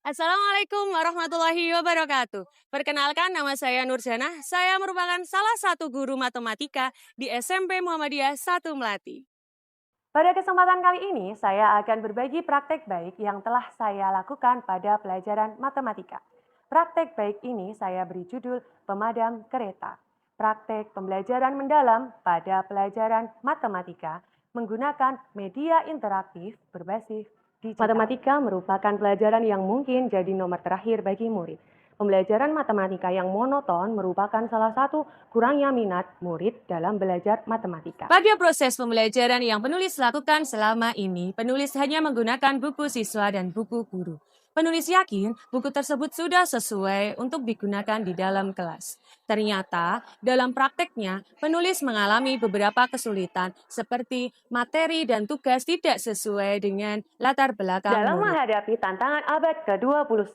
Assalamualaikum warahmatullahi wabarakatuh. Perkenalkan, nama saya Nurjana. Saya merupakan salah satu guru matematika di SMP Muhammadiyah 1 Melati. Pada kesempatan kali ini, saya akan berbagi praktek baik yang telah saya lakukan pada pelajaran matematika. Praktek baik ini saya beri judul Pemadam Kereta. Praktek pembelajaran mendalam pada pelajaran matematika menggunakan media interaktif berbasis digital. Matematika merupakan pelajaran yang mungkin jadi nomor terakhir bagi murid. Pembelajaran matematika yang monoton merupakan salah satu kurangnya minat murid dalam belajar matematika. Pada proses pembelajaran yang penulis lakukan selama ini, penulis hanya menggunakan buku siswa dan buku guru. Penulis yakin buku tersebut sudah sesuai untuk digunakan di dalam kelas. Ternyata, dalam prakteknya, penulis mengalami beberapa kesulitan seperti materi dan tugas tidak sesuai dengan latar belakang dalam murid. Menghadapi tantangan abad ke-21,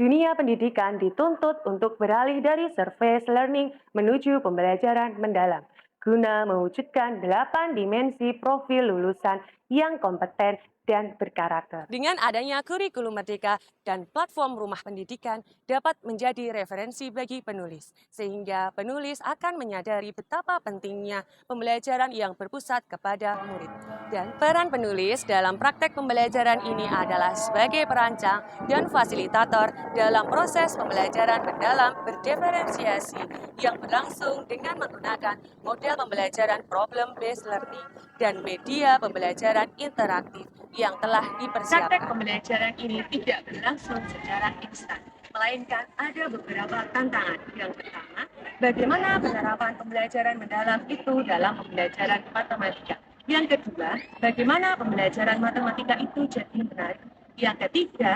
dunia pendidikan dituntut untuk beralih dari surface learning menuju pembelajaran mendalam, guna mewujudkan 8 dimensi profil lulusan yang kompeten dan berkarakter. Dengan adanya kurikulum merdeka dan platform rumah pendidikan dapat menjadi referensi bagi penulis, sehingga penulis akan menyadari betapa pentingnya pembelajaran yang berpusat kepada murid. Dan peran penulis dalam praktek pembelajaran ini adalah sebagai perancang dan fasilitator dalam proses pembelajaran mendalam berdiferensiasi yang berlangsung dengan menggunakan model pembelajaran problem-based learning dan media pembelajaran interaktif yang telah dipersiapkan. Praktek pembelajaran ini tidak berlangsung secara instan, melainkan ada beberapa tantangan. Yang pertama, bagaimana penerapan pembelajaran mendalam itu dalam pembelajaran matematika. Yang kedua, bagaimana pembelajaran matematika itu jadi menarik. Yang ketiga,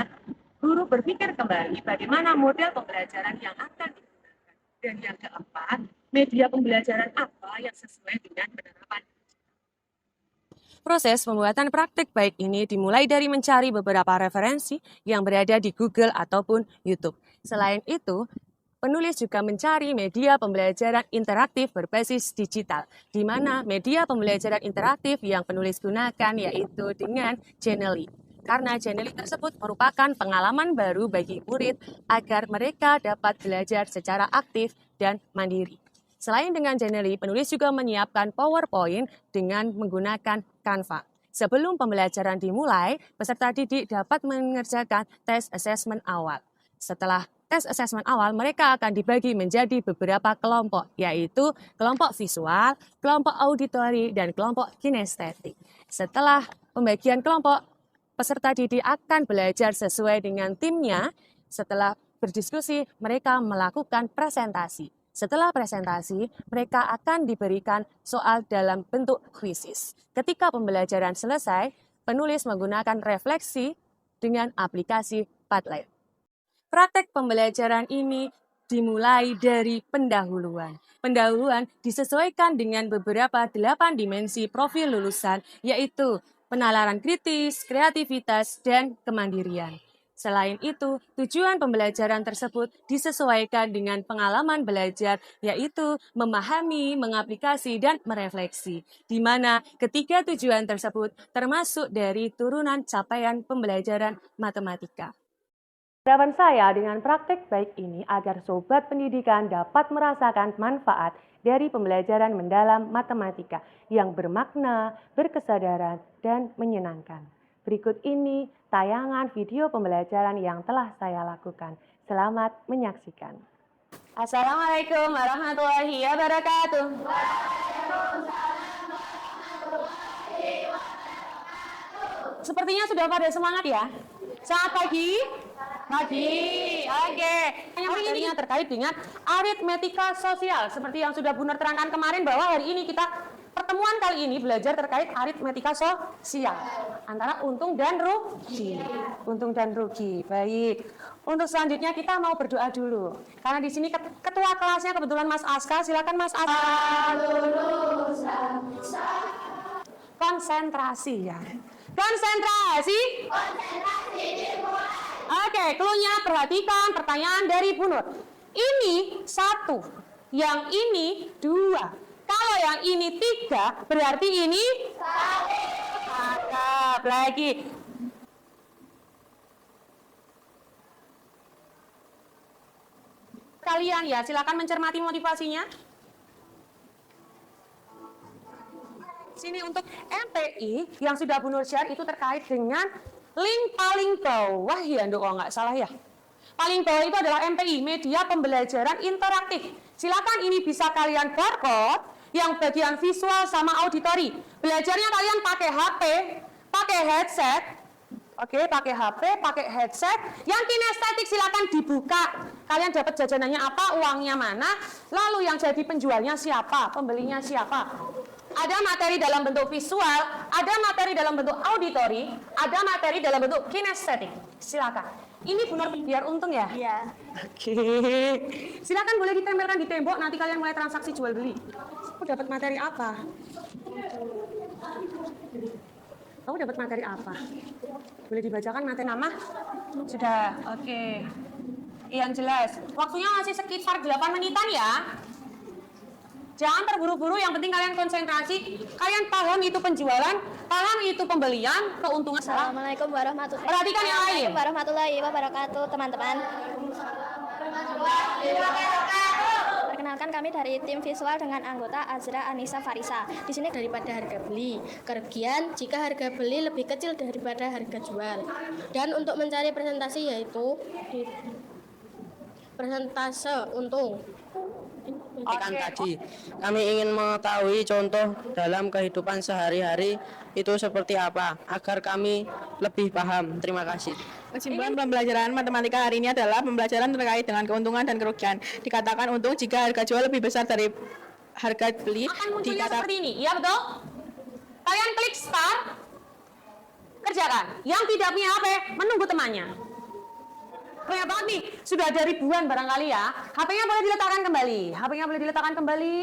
guru berpikir kembali bagaimana model pembelajaran yang akan digunakan. Dan yang keempat, media pembelajaran apa yang sesuai dengan penerapan. Proses pembuatan praktik baik ini dimulai dari mencari beberapa referensi yang berada di Google ataupun YouTube. Selain itu, penulis juga mencari media pembelajaran interaktif berbasis digital, di mana media pembelajaran interaktif yang penulis gunakan yaitu dengan Genially. Karena Genially tersebut merupakan pengalaman baru bagi murid agar mereka dapat belajar secara aktif dan mandiri. Selain dengan Genially, penulis juga menyiapkan PowerPoint dengan menggunakan Canva. Sebelum pembelajaran dimulai, peserta didik dapat mengerjakan tes assessment awal. Setelah tes assessment awal, mereka akan dibagi menjadi beberapa kelompok, yaitu kelompok visual, kelompok auditori, dan kelompok kinestetik. Setelah pembagian kelompok, peserta didik akan belajar sesuai dengan timnya. Setelah berdiskusi, mereka melakukan presentasi. Setelah presentasi, mereka akan diberikan soal dalam bentuk kuisis. Ketika pembelajaran selesai, penulis menggunakan refleksi dengan aplikasi Padlet. Praktek pembelajaran ini dimulai dari pendahuluan. Pendahuluan disesuaikan dengan beberapa 8 dimensi profil lulusan, yaitu penalaran kritis, kreativitas, dan kemandirian. Selain itu, tujuan pembelajaran tersebut disesuaikan dengan pengalaman belajar, yaitu memahami, mengaplikasi, dan merefleksi, di mana ketiga tujuan tersebut termasuk dari turunan capaian pembelajaran matematika. Harapan saya dengan praktek baik ini agar sobat pendidikan dapat merasakan manfaat dari pembelajaran mendalam matematika yang bermakna, berkesadaran, dan menyenangkan. Berikut ini tayangan video pembelajaran yang telah saya lakukan. Selamat menyaksikan. Assalamualaikum warahmatullahi wabarakatuh. Sepertinya sudah pada semangat ya. Selamat pagi. Pagi. Oke. Hari ini terkait dengan aritmetika sosial. Seperti yang sudah Bu Nur terangkan kemarin bahwa hari ini pertemuan kali ini belajar terkait aritmetika sosial antara untung dan rugi. Untung dan rugi. Baik. Untuk selanjutnya kita mau berdoa dulu. Karena di sini ketua kelasnya kebetulan Mas Aska. Silakan Mas Aska. Konsentrasi ya. Konsentrasi. Oke, clue-nya perhatikan pertanyaan dari Bu Nur. Ini 1, yang ini 2. Kalau yang ini 3, berarti ini 1. Lagi. sekalian ya, silakan mencermati motivasinya. Sini untuk MPI yang sudah Bu Nur share itu terkait dengan link paling bawah ya, Nduk, kalau nggak salah ya. Paling bawah itu adalah MPI, media pembelajaran interaktif. Silakan ini bisa kalian barcode yang bagian visual sama auditori. Belajarnya kalian pakai HP, pakai headset. Oke, pakai HP, pakai headset. Yang kinestetik silakan dibuka. Kalian dapat jajanannya apa, uangnya mana, lalu yang jadi penjualnya siapa, pembelinya siapa. Ada materi dalam bentuk visual, ada materi dalam bentuk auditori, ada materi dalam bentuk kinestetik. Silakan. Ini benar biar untung ya? Iya. Oke. Silakan boleh ditempelkan di tembok, nanti kalian mulai transaksi jual beli. Kamu dapat materi apa? Kamu dapat materi apa? Boleh dibacakan materi nama? Sudah, oke. Yang jelas. Waktunya masih sekitar 8 menitan ya. Jangan terburu-buru, yang penting kalian konsentrasi. Kalian paham itu penjualan, paham itu pembelian, keuntungan. Assalamualaikum warahmatullahi wabarakatuh. Perhatikan yang lain. Assalamualaikum warahmatullahi wabarakatuh, teman-teman. Perkenalkan, kami dari tim visual dengan anggota Azra Anissa Farisa. Di sini daripada harga beli, kerugian jika harga beli lebih kecil daripada harga jual. Dan untuk mencari presentasi yaitu persentase untung. Tadi kami ingin mengetahui contoh dalam kehidupan sehari-hari itu seperti apa agar kami lebih paham. Terima kasih. Kesimpulan pembelajaran matematika hari ini adalah pembelajaran terkait dengan keuntungan dan kerugian. Dikatakan untung jika harga jual lebih besar dari harga beli. Akan munculnya seperti ini, ya betul? Kalian klik start, kerjakan. Yang tidak punya HP, menunggu temannya. Banyak banget nih, sudah ada ribuan barangkali ya. HP-nya boleh diletakkan kembali. HP-nya boleh diletakkan kembali.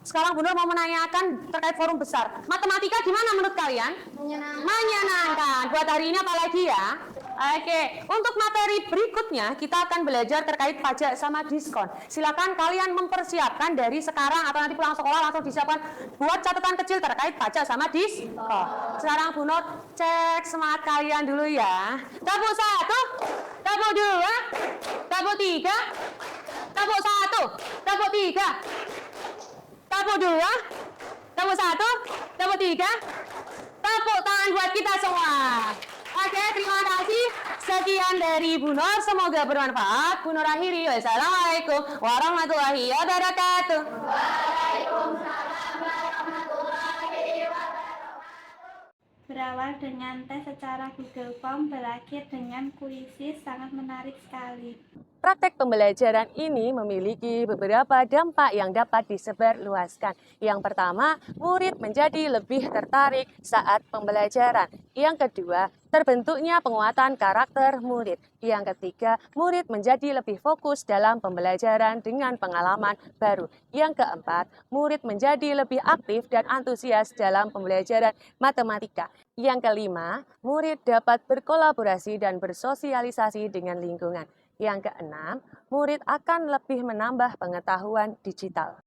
Sekarang Bu Nur mau menanyakan terkait forum besar. Matematika gimana menurut kalian? Menyenangkan. Buat hari ini apa lagi ya? Oke, untuk materi berikutnya kita akan belajar terkait pajak sama diskon. Silakan kalian mempersiapkan dari sekarang atau nanti pulang sekolah langsung disiapkan buat catatan kecil terkait pajak sama diskon. Sekarang Bu Nur cek semangat kalian dulu ya. Tabuk 1, tabuk 2, tabuk 3, tabuk 1, tabuk 3, tabuk 2, tabuk 1, tabuk 3. Tepuk tangan buat kita semua. Oke, terima kasih. Sekian dari Bu Nur, semoga bermanfaat. Bu Nur akhiri. Wassalamualaikum warahmatullahi wabarakatuh. Berawal dengan tes secara Google Form, berakhir dengan kuisis, sangat menarik sekali. Praktek pembelajaran ini memiliki beberapa dampak yang dapat disebarluaskan. Yang pertama, murid menjadi lebih tertarik saat pembelajaran. Yang kedua, terbentuknya penguatan karakter murid. Yang ketiga, murid menjadi lebih fokus dalam pembelajaran dengan pengalaman baru. Yang keempat, murid menjadi lebih aktif dan antusias dalam pembelajaran matematika. Yang kelima, murid dapat berkolaborasi dan bersosialisasi dengan lingkungan. Yang keenam, murid akan lebih menambah pengetahuan digital.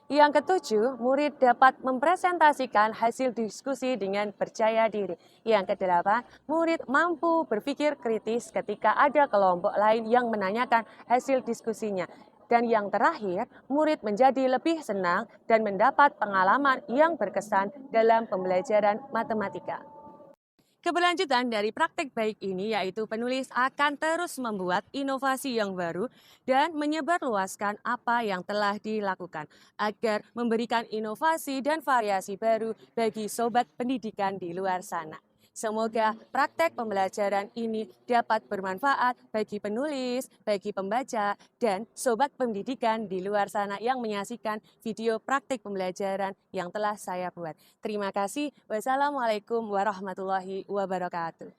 Yang ketujuh, murid dapat mempresentasikan hasil diskusi dengan percaya diri. Yang kedelapan, murid mampu berpikir kritis ketika ada kelompok lain yang menanyakan hasil diskusinya. Dan yang terakhir, murid menjadi lebih senang dan mendapat pengalaman yang berkesan dalam pembelajaran matematika. Keberlanjutan dari praktek baik ini yaitu penulis akan terus membuat inovasi yang baru dan menyebarluaskan apa yang telah dilakukan agar memberikan inovasi dan variasi baru bagi sobat pendidikan di luar sana. Semoga praktek pembelajaran ini dapat bermanfaat bagi penulis, bagi pembaca, dan sobat pendidikan di luar sana yang menyaksikan video praktek pembelajaran yang telah saya buat. Terima kasih. Wassalamualaikum warahmatullahi wabarakatuh.